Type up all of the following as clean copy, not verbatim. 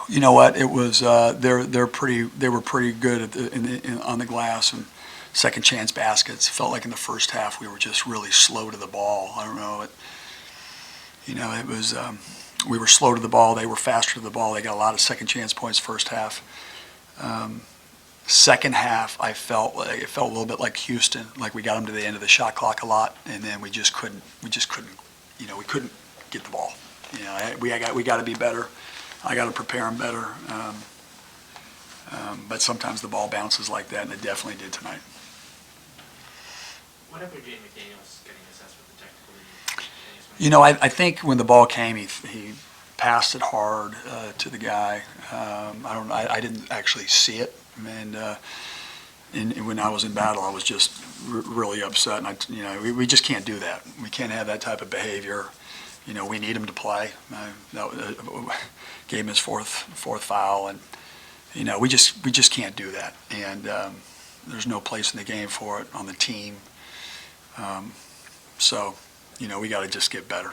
You know what? It was they were pretty good at on the glass and second chance baskets. It felt like in the first half we were just really slow to the ball. I don't know. It was we were slow to the ball. They were faster to the ball. They got a lot of second chance points first half. Second half, I felt like it felt a little bit like Houston, like we got them to the end of the shot clock a lot, and then we just couldn't. We couldn't get the ball. We got to be better. I got to prepare them better. But sometimes the ball bounces like that, and it definitely did tonight. Whatever Jay McDaniels getting assessed with the technical lead. I think when the ball came, he passed it hard to the guy. I didn't actually see it, and when I was in battle, I was just really upset. And we just can't do that. We can't have that type of behavior. We need him to play. Gave him his fourth foul, and we just can't do that. And there's no place in the game for it on the team. So we got to just get better.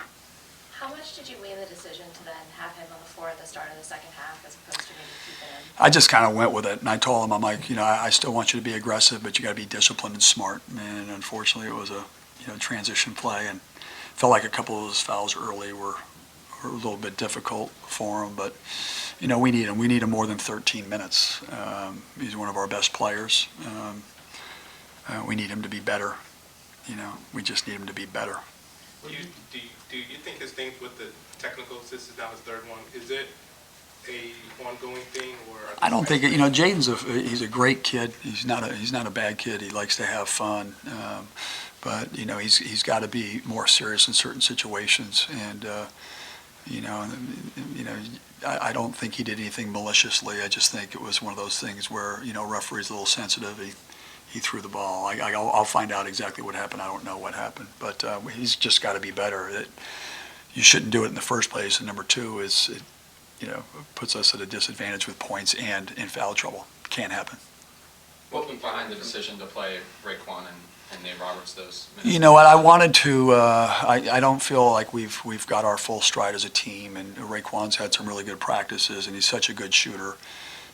How much did you weigh the decision to then have him on the floor at the start of the second half as opposed to maybe keeping him? I just kind of went with it, and I told him, I'm like, I still want you to be aggressive, but you got to be disciplined and smart. And unfortunately, it was a transition play, and felt like a couple of those fouls early were a little bit difficult for him. But we need him. We need him more than 13 minutes. He's one of our best players. We need him to be better. We just need him to be better. Do you think his thing with the technical assistance, now his third one, is it a ongoing thing, or? I don't think Jaden's he's a great kid. He's not a bad kid. He likes to have fun, but he's got to be more serious in certain situations. And I don't think he did anything maliciously. I just think it was one of those things where referee's a little sensitive. He threw the ball. I'll find out exactly what happened. I don't know what happened, but he's just got to be better. You shouldn't do it in the first place. And number two is it puts us at a disadvantage with points and in foul trouble. Can't happen. What went behind the decision to play Raekwon and Nate Roberts those minutes? You know what? I wanted to. I don't feel like we've got our full stride as a team, and Raekwon's had some really good practices, and he's such a good shooter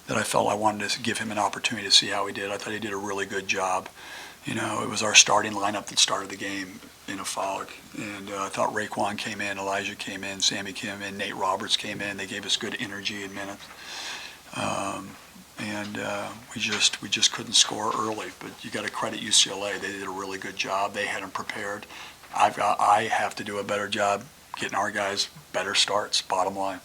that I felt I wanted to give him an opportunity to see how he did. I thought he did a really good job. It was our starting lineup that started the game in a foul, and I thought Raekwon came in, Elijah came in, Sammy came in, Nate Roberts came in. They gave us good energy in minutes, and we just couldn't score early. But you got to credit UCLA; they did a really good job. They had them prepared. I have to do a better job getting our guys better starts. Bottom line.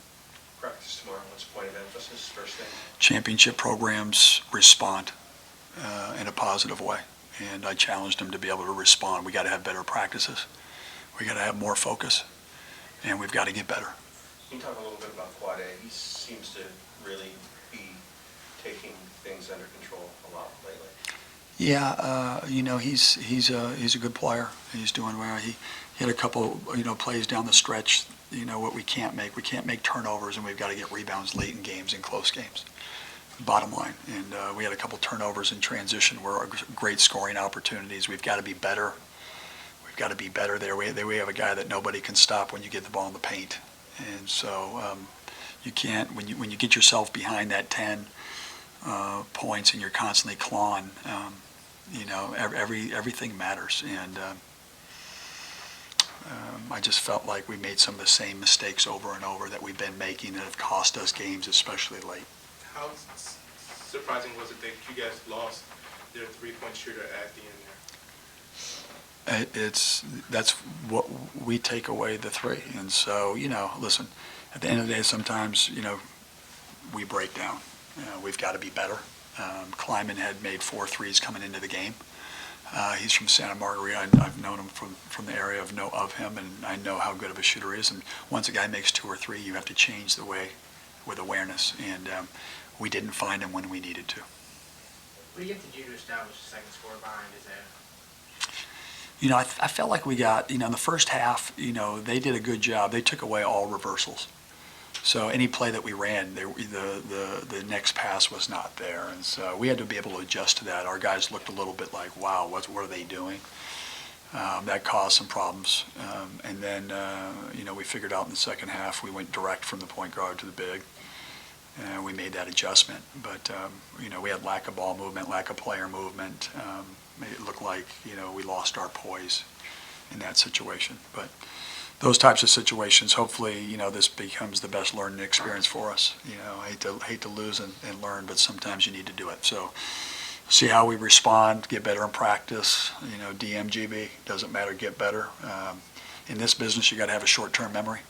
Practice tomorrow. What's the point of emphasis first thing? Championship programs respond in a positive way, and I challenged them to be able to respond. We got to have better practices. We got to have more focus, and we've got to get better. Can you talk a little bit about Quad A? He seems to really be taking things under control a lot lately. Yeah, he's a good player. He's doing well. He had a couple plays down the stretch. What we can't make turnovers, and we've got to get rebounds late in games, in close games. Bottom line, and we had a couple turnovers in transition were great scoring opportunities. We've got to be better. We've got to be better there. We have a guy that nobody can stop when you get the ball in the paint, and so you can't when you get yourself behind that 10 points and you're constantly clawing. Everything matters, and I just felt like we made some of the same mistakes over and over that we've been making that have cost us games, especially late. How surprising was it that you guys lost their three-point shooter at the end there? That's what we take away the three, and so listen. At the end of the day, sometimes we break down. We've got to be better. Kleiman had made 4 threes coming into the game. He's from Santa Margarita. I've known him from the area of him, and I know how good of a shooter he is. And once a guy makes 2 or 3, you have to change the way with awareness. And we didn't find him when we needed to. What do you have to do to establish a second score behind his head? I felt like we got, in the first half, they did a good job. They took away all reversals. So any play that we ran, the next pass was not there. And so we had to be able to adjust to that. Our guys looked a little bit like, wow, what are they doing? That caused some problems. And then, we figured out in the second half, we went direct from the point guard to the big. and we made that adjustment. But, we had lack of ball movement, lack of player movement. Made it look like, we lost our poise in that situation. But those types of situations, hopefully, this becomes the best learning experience for us. I hate to lose and learn, but sometimes you need to do it. So see how we respond, get better in practice, DMGB, doesn't matter, get better. In this business, you got to have a short-term memory.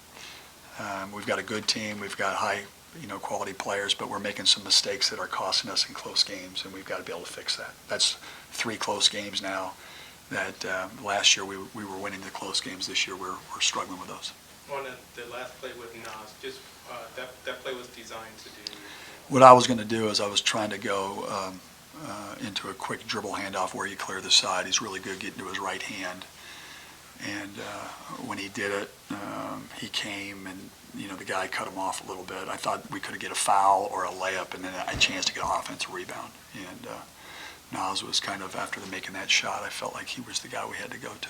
We've got a good team, we've got high, quality players, but we're making some mistakes that are costing us in close games, and we've got to be able to fix that. That's 3 close games now that last year we were winning the close games. This year we're struggling with those. On the last play with Nas, just that play was designed to do. What I was going to do is I was trying to go into a quick dribble handoff where you clear the side. He's really good getting to his right hand. And when he did it, he came and, the guy cut him off a little bit. I thought we could get a foul or a layup and then a chance to get an offensive rebound. And Nas was kind of, after making that shot, I felt like he was the guy we had to go to.